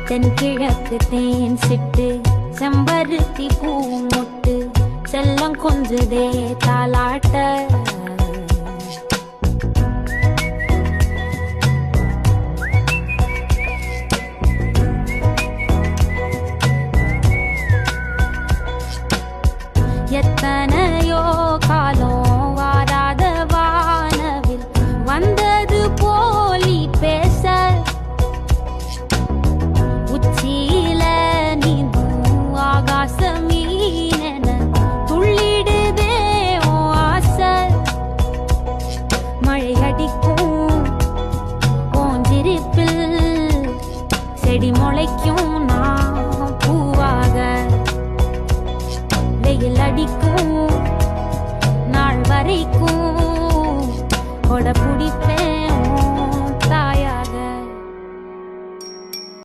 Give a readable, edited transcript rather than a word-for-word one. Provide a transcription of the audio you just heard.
தென்கிழக்கு தேன் சிட்டு செம்பருத்தி பூ மொட்டு செல்லம் கொஞ்சுதே தாலாட்ட எத்தனையோ காலம் வாராத வானவில் வந்தது போலி பேச உச்சியில நீந்தும் ஆகாச மீனென துள்ளிடுதே உன் ஆசை மழை அடிக்கும் போஞ்சிருப்பில் செடி முளைக்கும் நான் பூவாக வெயில் அடிக்கும் நாள் வரைக்கும் கொடை பிடிப்பேன்